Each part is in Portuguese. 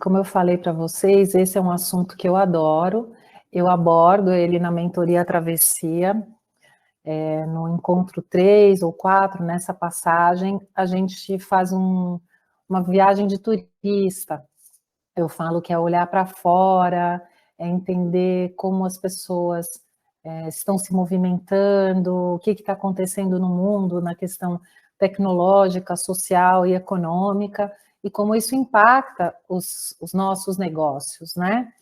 Como eu falei para vocês, esse é um assunto que eu adoro. Eu abordo ele na mentoria Travessia, no encontro 3 ou 4, nessa passagem, a gente faz uma viagem de turista. Eu falo que é olhar para fora, é entender como as pessoas estão se movimentando, o que está acontecendo no mundo, na questão tecnológica, social e econômica, e como isso impacta os nossos negócios, né?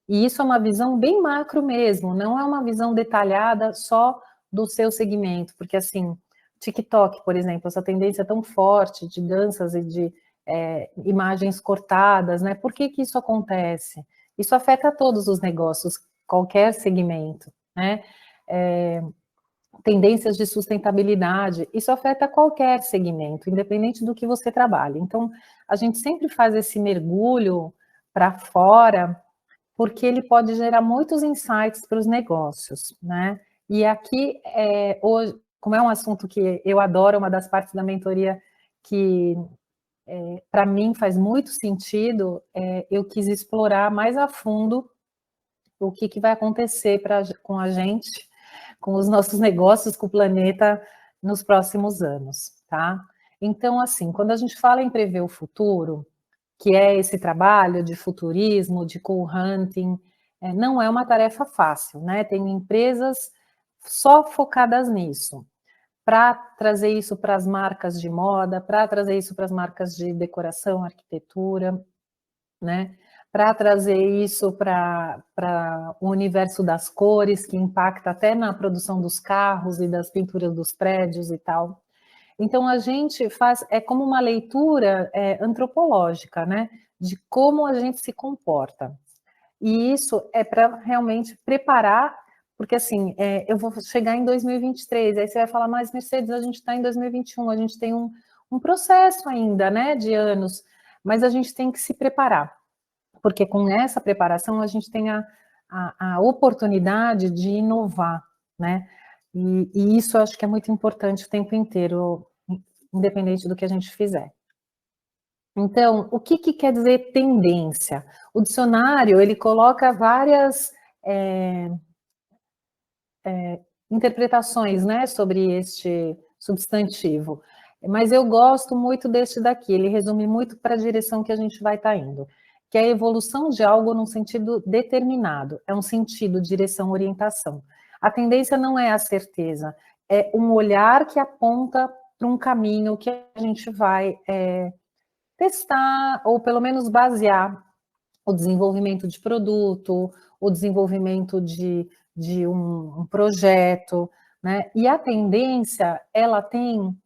E isso é uma visão bem macro mesmo, não é uma visão detalhada só do seu segmento, porque assim, TikTok, por exemplo, essa tendência tão forte de danças e de imagens cortadas, né? Por que isso acontece? Isso afeta todos os negócios, qualquer segmento, né? Tendências de sustentabilidade, isso afeta qualquer segmento, independente do que você trabalhe. Então, a gente sempre faz esse mergulho para fora, porque ele pode gerar muitos insights para os negócios, né? E aqui, hoje, como é um assunto que eu adoro, uma das partes da mentoria que, para mim, faz muito sentido, eu quis explorar mais a fundo o que vai acontecer com a gente, com os nossos negócios, com o planeta, nos próximos anos, tá? Então, assim, quando a gente fala em prever o futuro, que é esse trabalho de futurismo, de cool hunting, não é uma tarefa fácil, né? Tem empresas só focadas nisso, para trazer isso para as marcas de moda, para trazer isso para as marcas de decoração, arquitetura, né? Para trazer isso para o universo das cores, que impacta até na produção dos carros e das pinturas dos prédios e tal. Então, a gente faz, é como uma leitura antropológica, né? De como a gente se comporta. E isso é para realmente preparar, porque assim, eu vou chegar em 2023, aí você vai falar, mas Mercedes, a gente está em 2021, a gente tem um processo ainda, né, de anos, mas a gente tem que se preparar, porque com essa preparação a gente tem a oportunidade de inovar, né? E isso eu acho que é muito importante o tempo inteiro, independente do que a gente fizer. Então, o que quer dizer tendência? O dicionário, ele coloca várias interpretações, né, sobre este substantivo, mas eu gosto muito deste daqui, ele resume muito para a direção que a gente vai estar indo, que é a evolução de algo num sentido determinado, é um sentido, direção, orientação. A tendência não é a certeza, é um olhar que aponta para um caminho que a gente vai testar, ou pelo menos basear o desenvolvimento de produto, o desenvolvimento de um projeto, né? E a tendência, ela tem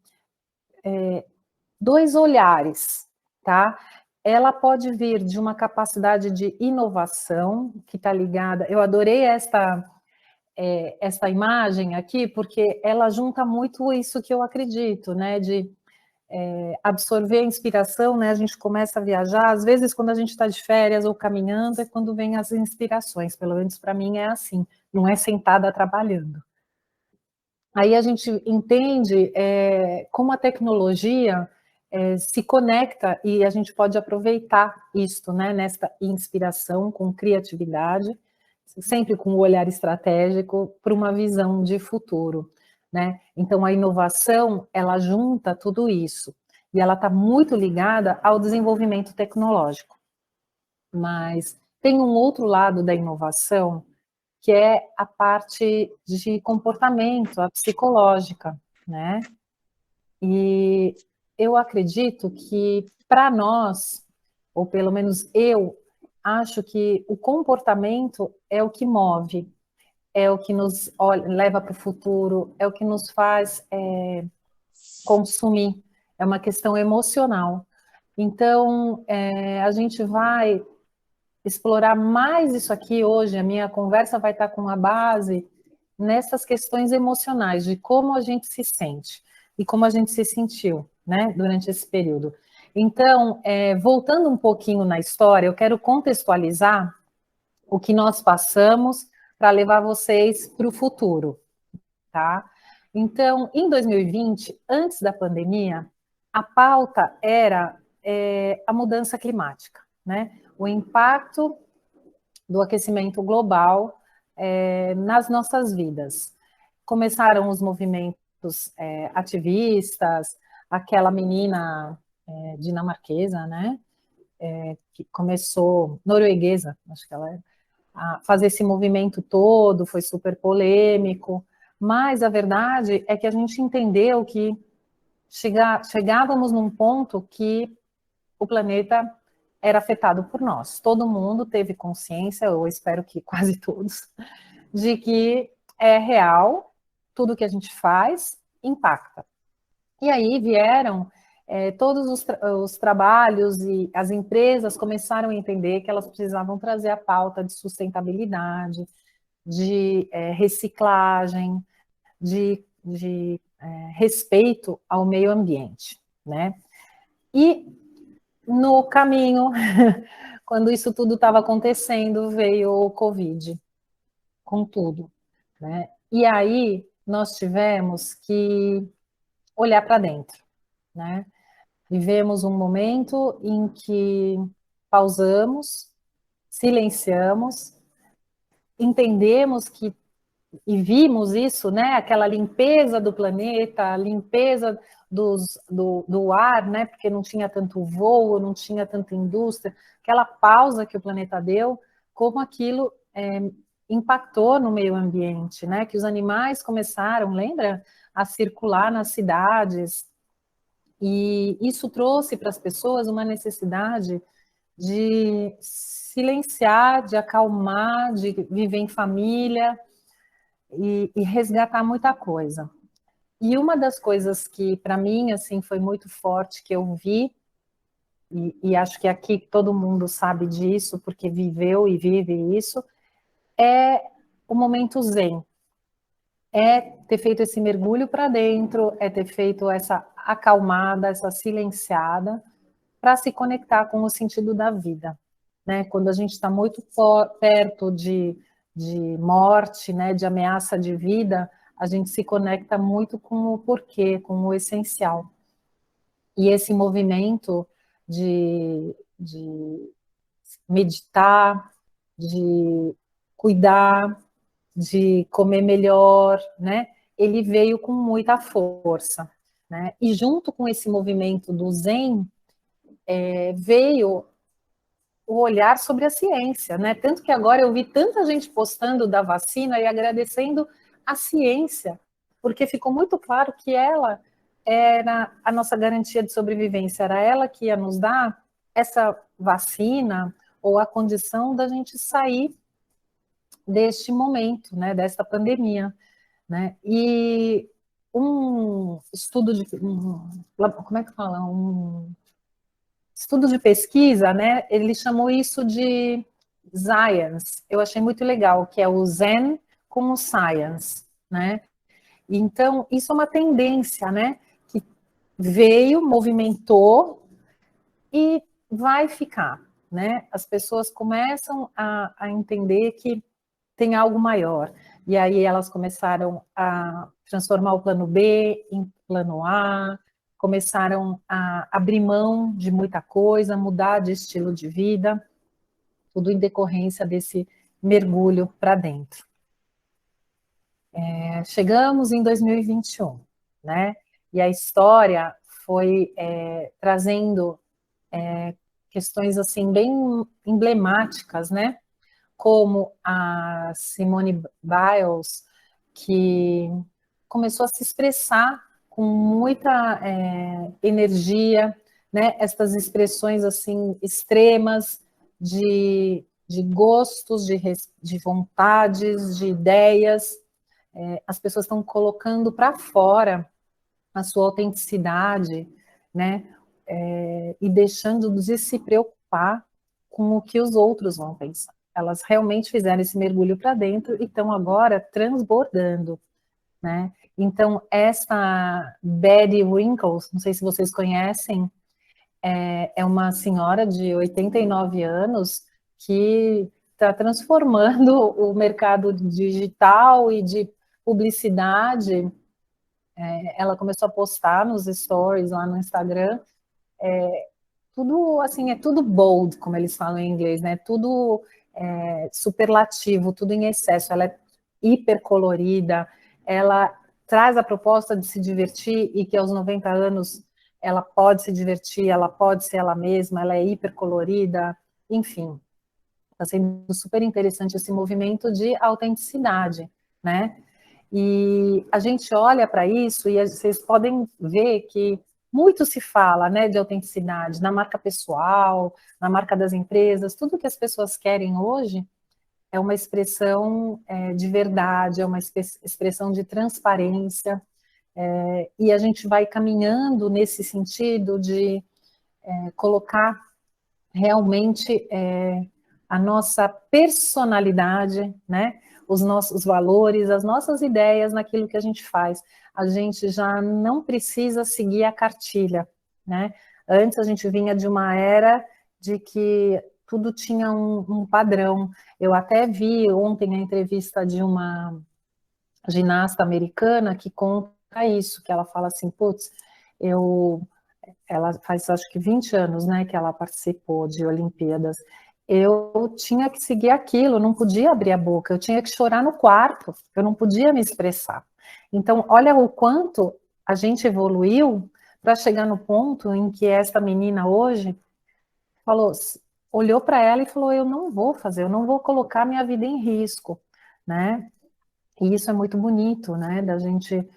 dois olhares, tá? Ela pode vir de uma capacidade de inovação, que está ligada. Eu adorei esta imagem aqui, porque ela junta muito isso que eu acredito, né? De absorver a inspiração, né? A gente começa a viajar, às vezes quando a gente está de férias ou caminhando, é quando vem as inspirações, pelo menos para mim é assim, não é sentada trabalhando. Aí a gente entende como a tecnologia se conecta e a gente pode aproveitar isto, né, nesta inspiração com criatividade, sempre com o olhar estratégico para uma visão de futuro, né? Então a inovação, ela junta tudo isso e ela está muito ligada ao desenvolvimento tecnológico. Mas tem um outro lado da inovação que é a parte de comportamento, a psicológica, né? E eu acredito que, para nós, ou pelo menos eu, acho que o comportamento é o que move, é o que nos leva para o futuro, é o que nos faz consumir, é uma questão emocional. Então, a gente vai explorar mais isso aqui hoje, a minha conversa vai estar com a base nessas questões emocionais, de como a gente se sente e como a gente se sentiu, né, durante esse período. Então, voltando um pouquinho na história, eu quero contextualizar o que nós passamos para levar vocês para o futuro, tá? Então, em 2020, antes da pandemia, a pauta era a mudança climática. né? O impacto do aquecimento global nas nossas vidas. Começaram os movimentos ativistas, aquela menina dinamarquesa, né? Que começou, norueguesa, acho que ela é, a fazer esse movimento todo, foi super polêmico, mas a verdade é que a gente entendeu que chegávamos num ponto que o planeta era afetado por nós. Todo mundo teve consciência, eu espero que quase todos, de que é real, tudo que a gente faz impacta. E aí vieram todos os trabalhos e as empresas começaram a entender que elas precisavam trazer a pauta de sustentabilidade, de reciclagem, de respeito ao meio ambiente, né? E no caminho, quando isso tudo estava acontecendo, veio o Covid, com tudo, né? E aí nós tivemos que olhar para dentro, né? Vivemos um momento em que pausamos, silenciamos, entendemos que e vimos isso, né? Aquela limpeza do planeta, a limpeza do ar, né? Porque não tinha tanto voo, não tinha tanta indústria, aquela pausa que o planeta deu, como aquilo impactou no meio ambiente, né? Que os animais começaram, lembra, a circular nas cidades, e isso trouxe para as pessoas uma necessidade de silenciar, de acalmar, de viver em família e resgatar muita coisa. E uma das coisas que, para mim, assim, foi muito forte, que eu vi, e acho que aqui todo mundo sabe disso, porque viveu e vive isso, é o momento zen. É ter feito esse mergulho para dentro, é ter feito essa acalmada, essa silenciada, para se conectar com o sentido da vida, né? Quando a gente está muito perto de morte, né, de ameaça de vida, a gente se conecta muito com o porquê, com o essencial. E esse movimento de meditar, de cuidar, de comer melhor, né? Ele veio com muita força, né? E junto com esse movimento do Zen, veio o olhar sobre a ciência, né? Tanto que agora eu vi tanta gente postando da vacina e agradecendo a ciência, porque ficou muito claro que ela era a nossa garantia de sobrevivência, era ela que ia nos dar essa vacina ou a condição da gente sair deste momento, né, desta pandemia, né? E um estudo como é que fala? Um estudo de pesquisa, né? Ele chamou isso de science. Eu achei muito legal, que é o Zen com o science, né? Então, isso é uma tendência, né? Que veio, movimentou e vai ficar, né? As pessoas começam a entender que tem algo maior. E aí elas começaram a transformar o plano B em plano A, começaram a abrir mão de muita coisa, mudar de estilo de vida, tudo em decorrência desse mergulho para dentro. Chegamos em 2021, né? E a história foi trazendo questões assim bem emblemáticas, né? Como a Simone Biles, que começou a se expressar com muita energia, né? Estas expressões assim extremas de gostos, de vontades, de ideias. As pessoas estão colocando para fora a sua autenticidade, né? E deixando de se preocupar com o que os outros vão pensar. Elas realmente fizeram esse mergulho para dentro e estão agora transbordando, né? Então, essa Betty Winkles, não sei se vocês conhecem, é uma senhora de 89 anos que está transformando o mercado digital e de publicidade. Ela começou a postar nos stories lá no Instagram tudo assim, é tudo bold, como eles falam em inglês, né? Tudo superlativo, tudo em excesso. Ela é hipercolorida, ela traz a proposta de se divertir e que aos 90 anos ela pode se divertir, ela pode ser ela mesma, ela é hipercolorida, enfim. Está sendo super interessante esse movimento de autenticidade, né? E a gente olha para isso e vocês podem ver que muito se fala, né, de autenticidade na marca pessoal, na marca das empresas, tudo que as pessoas querem hoje é uma expressão de verdade, é uma expressão de transparência, e a gente vai caminhando nesse sentido de colocar realmente a nossa personalidade, né? Os nossos valores, as nossas ideias naquilo que a gente faz. A gente já não precisa seguir a cartilha, né? Antes a gente vinha de uma era de que tudo tinha um padrão. Eu até vi ontem a entrevista de uma ginasta americana que conta isso, que ela fala assim, putz, ela faz acho que 20 anos, né, que ela participou de Olimpíadas. Eu tinha que seguir aquilo, não podia abrir a boca, eu tinha que chorar no quarto, eu não podia me expressar. Então, olha o quanto a gente evoluiu para chegar no ponto em que essa menina hoje falou, olhou para ela e falou, eu não vou fazer, eu não vou colocar minha vida em risco, né? E isso é muito bonito, né, da gente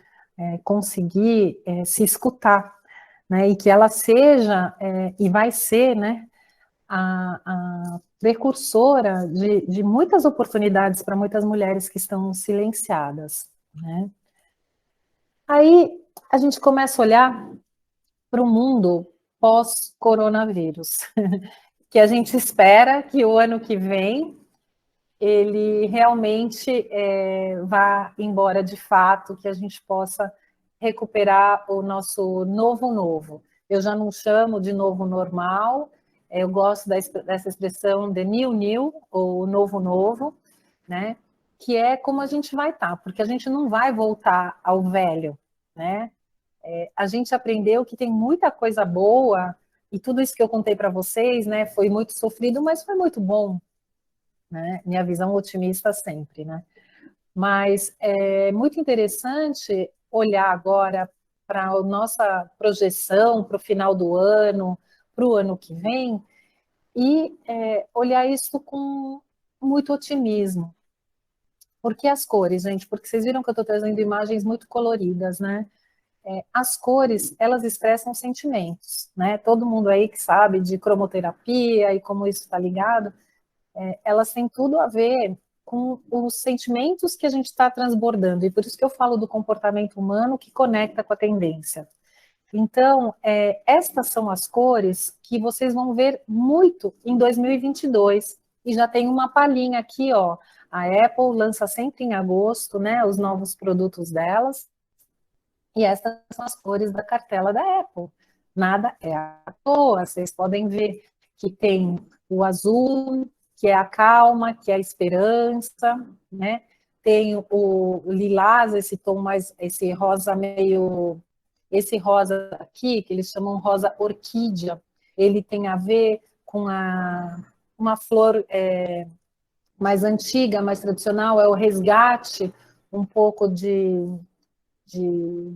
conseguir se escutar, né, e que ela seja, e vai ser, né, a precursora de muitas oportunidades para muitas mulheres que estão silenciadas, né. Aí a gente começa a olhar para o mundo pós-coronavírus, que a gente espera que o ano que vem ele realmente vá embora de fato, que a gente possa recuperar o nosso novo novo. Eu já não chamo de novo normal, eu gosto dessa expressão the new new, ou novo novo, né? Que é como a gente vai estar, porque a gente não vai voltar ao velho, né? A gente aprendeu que tem muita coisa boa, e tudo isso que eu contei para vocês, né, foi muito sofrido, mas foi muito bom, né? Minha visão otimista sempre, né? Mas é muito interessante olhar agora para a nossa projeção para o final do ano, para o ano que vem, e olhar isso com muito otimismo. Por que as cores, gente? Porque vocês viram que eu estou trazendo imagens muito coloridas, né? As cores, elas expressam sentimentos, né? Todo mundo aí que sabe de cromoterapia e como isso está ligado, elas têm tudo a ver com os sentimentos que a gente está transbordando, e por isso que eu falo do comportamento humano que conecta com a tendência. Então, estas são as cores que vocês vão ver muito em 2022, e já tem uma palhinha aqui, ó, a Apple lança sempre em agosto, né, os novos produtos delas, e essas são as cores da cartela da Apple. Nada é à toa, vocês podem ver que tem o azul, que é a calma, que é a esperança, né? Tem o lilás, esse tom mais, esse rosa meio, esse rosa aqui, que eles chamam rosa orquídea, ele tem a ver com uma flor mais antiga, mais tradicional, é o resgate um pouco de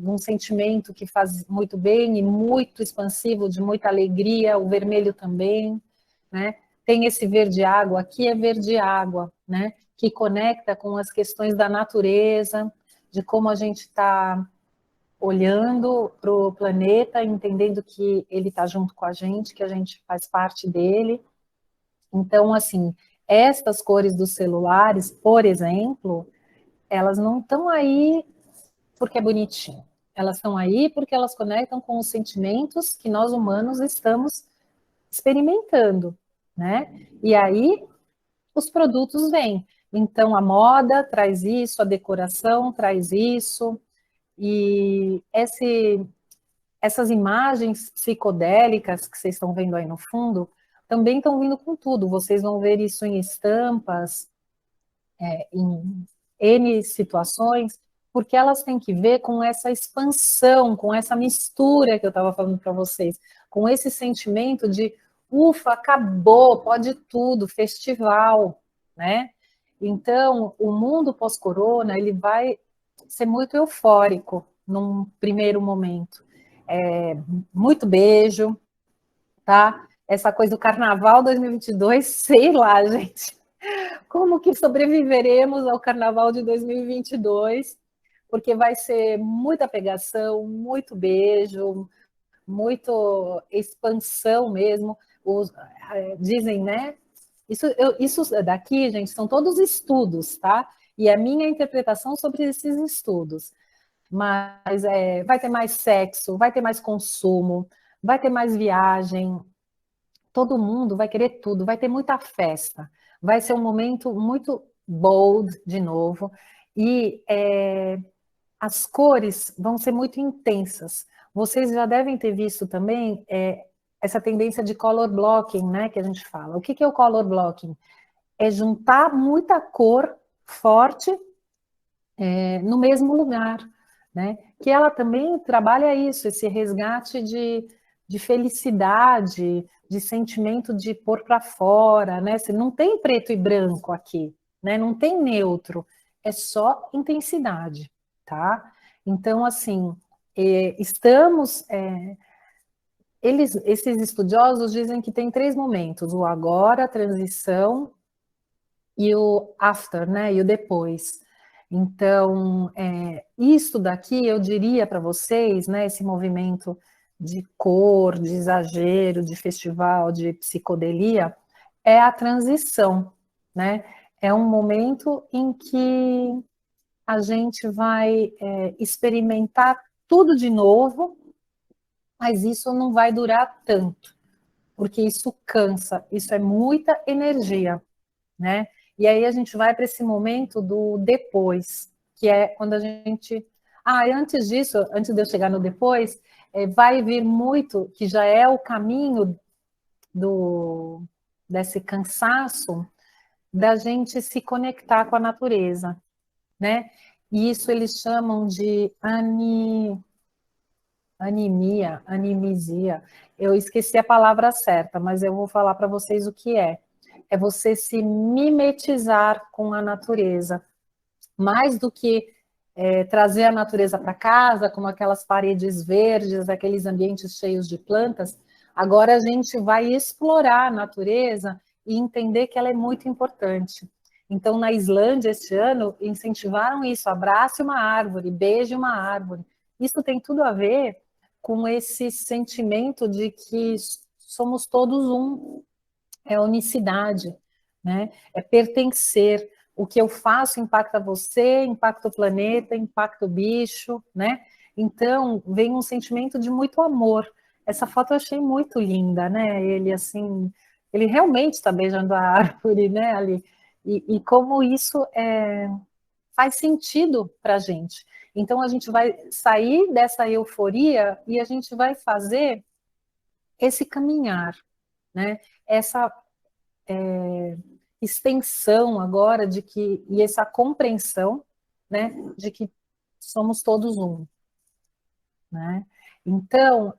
um sentimento que faz muito bem e muito expansivo, de muita alegria, o vermelho também, né? Tem esse verde água, aqui é verde água, né? Que conecta com as questões da natureza, de como a gente está olhando para o planeta, entendendo que ele está junto com a gente, que a gente faz parte dele. Então, assim, estas cores dos celulares, por exemplo, elas não estão aí porque é bonitinho. Elas estão aí porque elas conectam com os sentimentos que nós humanos estamos experimentando, né? E aí os produtos vêm. Então a moda traz isso, a decoração traz isso, e essas imagens psicodélicas que vocês estão vendo aí no fundo também estão vindo com tudo. Vocês vão ver isso em estampas, em N situações, porque elas têm que ver com essa expansão, com essa mistura que eu estava falando para vocês. com esse sentimento de ufa, acabou, pode tudo, festival, né? Então, o mundo pós-corona, ele vai ser muito eufórico num primeiro momento. Muito beijo, tá? Essa coisa do Carnaval 2022, sei lá, gente. Como que sobreviveremos ao Carnaval de 2022? Porque vai ser muita pegação, muito beijo, muito expansão mesmo. Dizem, né? Isso daqui, gente, são todos estudos, tá? E a minha interpretação sobre esses estudos. Mas vai ter mais sexo, vai ter mais consumo, vai ter mais viagem, todo mundo vai querer tudo, vai ter muita festa, vai ser um momento muito bold de novo, e as cores vão ser muito intensas. Vocês já devem ter visto também essa tendência de color blocking, né, que a gente fala. O que é o color blocking? É juntar muita cor forte no mesmo lugar, né? Que ela também trabalha isso, esse resgate de felicidade, de sentimento de pôr para fora, né? Você não tem preto e branco aqui, né? Não tem neutro, é só intensidade, tá? Então, assim, estamos. Esses estudiosos dizem que tem 3 momentos: o agora, a transição e o after, né? E o depois. Então, isso daqui eu diria para vocês, né? Esse movimento de cor, de exagero, de festival, de psicodelia, é a transição, né? É um momento em que a gente vai experimentar tudo de novo, mas isso não vai durar tanto, porque isso cansa, isso é muita energia, né? E aí a gente vai para esse momento do depois, que é quando a gente... antes disso, antes de eu chegar no depois, vai vir muito, que já é o caminho desse cansaço, da gente se conectar com a natureza, né? E isso eles chamam de anemia, animisia. Eu esqueci a palavra certa, mas eu vou falar para vocês o que é. É você se mimetizar com a natureza, mais do que trazer a natureza para casa, como aquelas paredes verdes, aqueles ambientes cheios de plantas. Agora a gente vai explorar a natureza e entender que ela é muito importante. Então, na Islândia, este ano, incentivaram isso: abrace uma árvore, beije uma árvore. Isso tem tudo a ver com esse sentimento de que somos todos um, é unicidade, né? É pertencer. O que eu faço impacta você, impacta o planeta, impacta o bicho, né? Então, vem um sentimento de muito amor. Essa foto eu achei muito linda, né? Ele, assim, ele realmente está beijando a árvore, né, ali. E como isso faz sentido para a gente. Então, a gente vai sair dessa euforia e a gente vai fazer esse caminhar, né? Essa extensão agora de que, e essa compreensão, né, de que somos todos um, né? Então,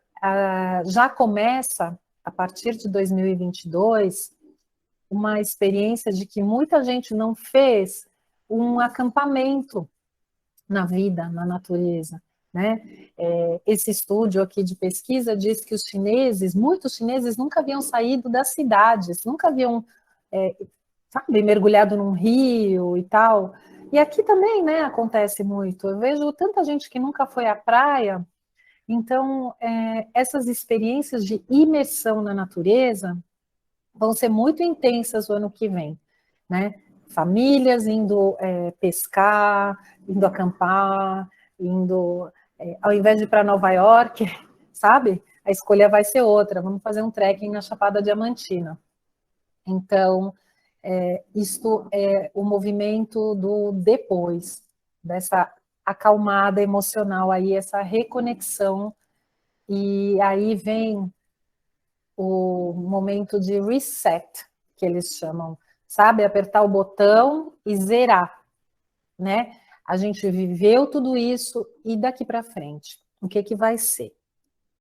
já começa, a partir de 2022, uma experiência de que muita gente não fez um acampamento na vida, na natureza, né? Esse estúdio aqui de pesquisa diz que os chineses, muitos chineses nunca haviam saído das cidades, nunca haviam, sabe, mergulhado num rio e tal. E aqui também, né, acontece muito. Eu vejo tanta gente que nunca foi à praia. Então, essas experiências de imersão na natureza vão ser muito intensas o ano que vem, né? Famílias indo pescar, indo acampar, indo, ao invés de ir para Nova York, sabe? A escolha vai ser outra. Vamos fazer um trekking na Chapada Diamantina. Então, isto é o movimento do depois, dessa acalmada emocional aí, essa reconexão, e aí vem o momento de reset, que eles chamam, sabe? Apertar o botão e zerar, né? A gente viveu tudo isso e daqui para frente, o que que vai ser?